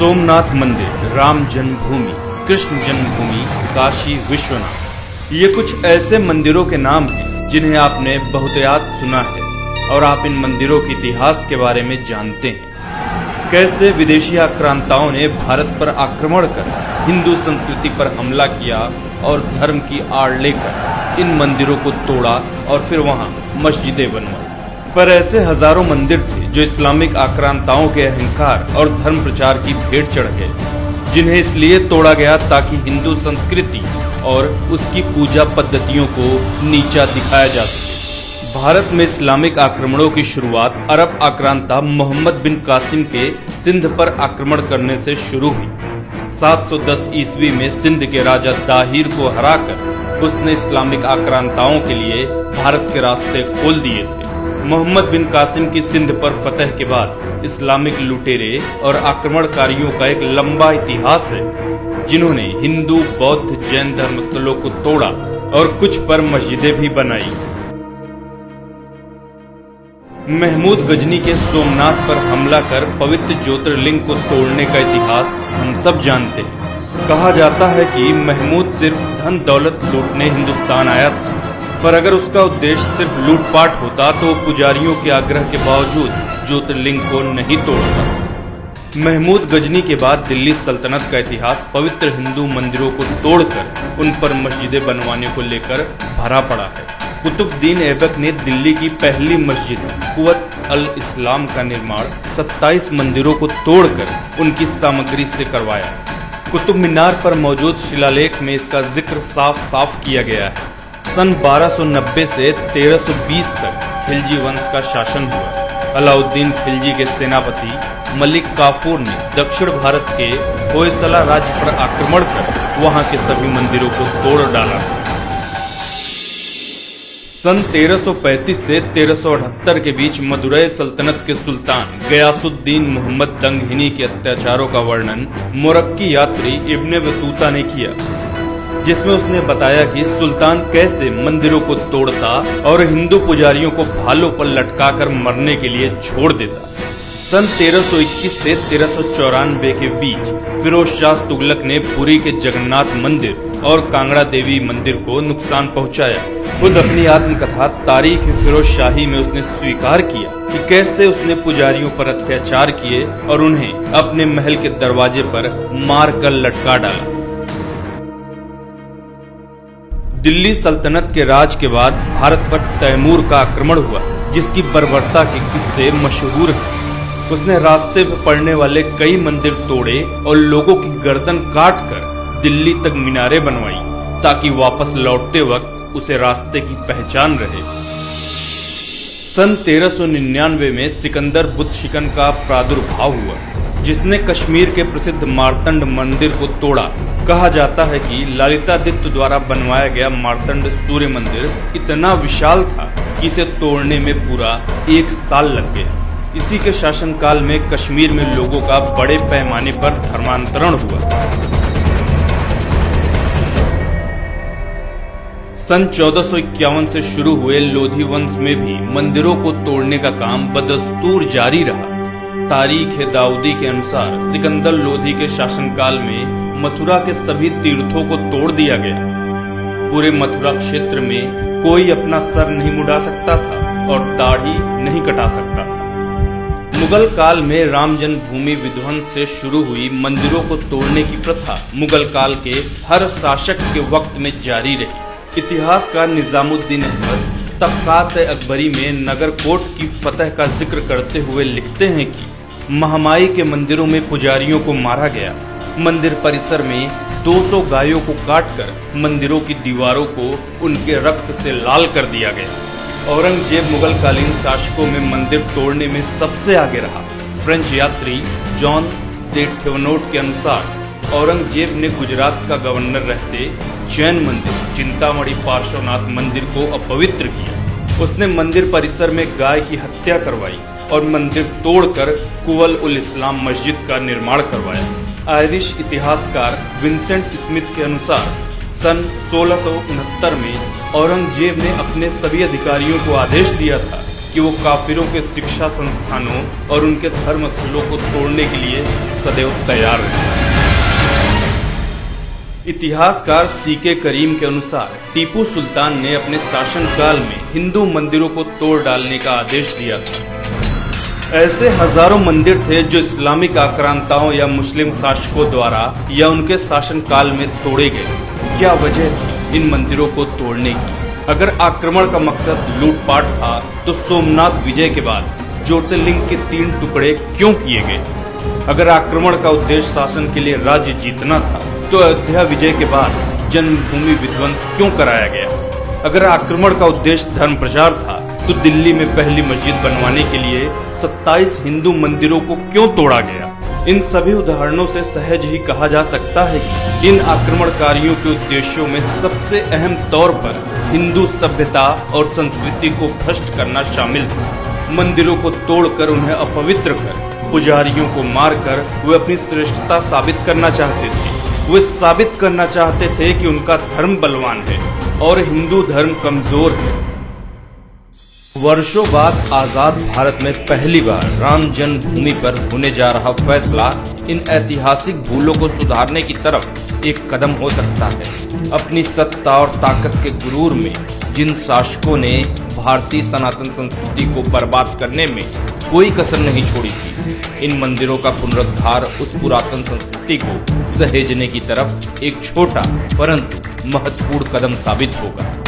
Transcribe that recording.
सोमनाथ मंदिर, राम जन्मभूमि, कृष्ण जन्मभूमि, काशी विश्वनाथ, ये कुछ ऐसे मंदिरों के नाम हैं जिन्हें आपने बहुतायत सुना है और आप इन मंदिरों के इतिहास के बारे में जानते हैं। कैसे विदेशी आक्रांताओं ने भारत पर आक्रमण कर हिंदू संस्कृति पर हमला किया और धर्म की आड़ लेकर इन मंदिरों को तोड़ा और फिर वहां मस्जिदें बनवाई। पर ऐसे हजारों मंदिर थे जो इस्लामिक आक्रांताओं के अहंकार और धर्म प्रचार की भेंट चढ़ गए, जिन्हें इसलिए तोड़ा गया ताकि हिंदू संस्कृति और उसकी पूजा पद्धतियों को नीचा दिखाया जा सके। भारत में इस्लामिक आक्रमणों की शुरुआत अरब आक्रांता मोहम्मद बिन कासिम के सिंध पर आक्रमण करने से शुरू हुई। 710 ईस्वी में सिंध के राजा दाहिर को हराकर उसने इस्लामिक आक्रांताओं के लिए भारत के रास्ते खोल दिए थे। मोहम्मद बिन कासिम की सिंध पर फतह के बाद इस्लामिक लुटेरे और आक्रमणकारियों का एक लंबा इतिहास है, जिन्होंने हिंदू, बौद्ध, जैन धर्मस्थलों को तोड़ा और कुछ पर मस्जिदें भी बनाई। महमूद गजनी के सोमनाथ पर हमला कर पवित्र ज्योतिर्लिंग को तोड़ने का इतिहास हम सब जानते हैं। कहा जाता है कि महमूद सिर्फ धन दौलत लूटने हिंदुस्तान आया था, पर अगर उसका उद्देश्य सिर्फ लूटपाट होता तो पुजारियों के आग्रह के बावजूद ज्योतिर्लिंग को नहीं तोड़ता। महमूद गजनी के बाद दिल्ली सल्तनत का इतिहास पवित्र हिंदू मंदिरों को तोड़कर उन पर मस्जिदें बनवाने को लेकर भरा पड़ा है। कुतुबुद्दीन ऐबक ने दिल्ली की पहली मस्जिद कुव्वत अल इस्लाम का निर्माण 27 मंदिरों को तोड़कर उनकी सामग्री से करवाया। कुतुब मीनार पर मौजूद शिलालेख में इसका जिक्र साफ साफ किया गया है। सन 1290 से 1320 तक खिलजी वंश का शासन हुआ। अलाउद्दीन खिलजी के सेनापति मलिक काफूर ने दक्षिण भारत के होयसला राज्य पर आक्रमण कर वहां के सभी मंदिरों को तोड़ डाला। सन 1335 से 1378 के बीच मदुरै सल्तनत के सुल्तान गयासुद्दीन मोहम्मद दंगहिनी के अत्याचारों का वर्णन मोरक्की यात्री इब्ने बतूता ने किया, जिसमें उसने बताया कि सुल्तान कैसे मंदिरों को तोड़ता और हिंदू पुजारियों को भालों पर लटकाकर मरने के लिए छोड़ देता। सन 1321 से 1394 के बीच फिरोज शाह तुगलक ने पुरी के जगन्नाथ मंदिर और कांगड़ा देवी मंदिर को नुकसान पहुंचाया। खुद अपनी आत्मकथा तारीख फिरोज शाही में उसने स्वीकार किया कि कैसे उसने पुजारियों पर अत्याचार किए और उन्हें अपने महल के दरवाजे पर मार कर लटका डाला। दिल्ली सल्तनत के राज के बाद भारत पर तैमूर का आक्रमण हुआ, जिसकी बर्बरता के किस्से मशहूर हैं। उसने रास्ते पर पड़ने वाले कई मंदिर तोड़े और लोगों की गर्दन काटकर दिल्ली तक मीनारें बनवाई ताकि वापस लौटते वक्त उसे रास्ते की पहचान रहे। सन 1399 में सिकंदर बुत शिकन का प्रादुर्भाव हुआ, जिसने कश्मीर के प्रसिद्ध मार्तंड मंदिर को तोड़ा। कहा जाता है कि ललितादित्य द्वारा बनवाया गया मार्तंड सूर्य मंदिर इतना विशाल था कि इसे तोड़ने में पूरा 1 साल लग गया। इसी के शासनकाल में कश्मीर में लोगों का बड़े पैमाने पर धर्मांतरण हुआ। सन 1451 से शुरू हुए लोधी वंश में भी मंदिरों को तोड़ने का काम बदस्तूर जारी रहा। तारीख दाऊदी के अनुसार सिकंदर लोधी के शासनकाल में मथुरा के सभी तीर्थों को तोड़ दिया गया। पूरे मथुरा क्षेत्र में कोई अपना सर नहीं मुड़ा सकता था और दाढ़ी नहीं कटा सकता था। मुगल काल में राम जन्मभूमि विध्वंस से शुरू हुई मंदिरों को तोड़ने की प्रथा मुगल काल के हर शासक के वक्त में जारी रही। इतिहासकार निजामुद्दीन अहमद तबकात अकबरी में नगरकोट की फतह का जिक्र करते हुए लिखते हैं कि महामाई के मंदिरों में पुजारियों को मारा गया। मंदिर परिसर में 200 गायों को काटकर मंदिरों की दीवारों को उनके रक्त से लाल कर दिया गया। औरंगजेब मुगल कालीन शासकों में मंदिर तोड़ने में सबसे आगे रहा। फ्रेंच यात्री जॉन दे ठेवनोट के अनुसार औरंगजेब ने गुजरात का गवर्नर रहते जैन मंदिर चिंतामणि पार्श्वनाथ मंदिर को अपवित्र किया। उसने मंदिर परिसर में गाय की हत्या करवाई और मंदिर तोड़कर कुव्वत उल इस्लाम मस्जिद का निर्माण करवाया। आयरिश इतिहासकार विंसेंट स्मिथ के अनुसार सन 1669 में औरंगजेब ने अपने सभी अधिकारियों को आदेश दिया था कि वो काफिरों के शिक्षा संस्थानों और उनके धर्मस्थलों को तोड़ने के लिए सदैव तैयार रहे। इतिहासकार सीके करीम के अनुसार टीपू सुल्तान ने अपने शासनकाल में हिंदू मंदिरों को तोड़ डालने का आदेश दिया था। ऐसे हजारों मंदिर थे जो इस्लामिक आक्रांताओं या मुस्लिम शासकों द्वारा या उनके शासनकाल में तोड़े गए। क्या वजह थी इन मंदिरों को तोड़ने की? अगर आक्रमण का मकसद लूटपाट था तो सोमनाथ विजय के बाद ज्योतिर्लिंग के 3 टुकड़े क्यों किए गए? अगर आक्रमण का उद्देश्य शासन के लिए राज्य जीतना था तो अयोध्या विजय के बाद जन्मभूमि विध्वंस क्यों कराया गया? अगर आक्रमण का उद्देश्य धर्म प्रचार था तो दिल्ली में पहली मस्जिद बनवाने के लिए 27 हिंदू मंदिरों को क्यों तोड़ा गया? इन सभी उदाहरणों से सहज ही कहा जा सकता है कि इन आक्रमणकारियों के उद्देश्यों में सबसे अहम तौर पर हिंदू सभ्यता और संस्कृति को भ्रष्ट करना शामिल था। मंदिरों को तोड़कर उन्हें अपवित्र कर पुजारियों को मारकर वे अपनी श्रेष्ठता साबित करना चाहते थे। वे साबित करना चाहते थे कि उनका धर्म बलवान है और हिंदू धर्म कमजोर है। वर्षों बाद आजाद भारत में पहली बार राम जन्मभूमि पर होने जा रहा फैसला इन ऐतिहासिक भूलों को सुधारने की तरफ एक कदम हो सकता है। अपनी सत्ता और ताकत के गुरूर में जिन शासकों ने भारतीय सनातन संस्कृति को बर्बाद करने में कोई कसर नहीं छोड़ी थी, इन मंदिरों का पुनरुद्धार उस पुरातन संस्कृति को सहेजने की तरफ एक छोटा परंतु महत्वपूर्ण कदम साबित होगा।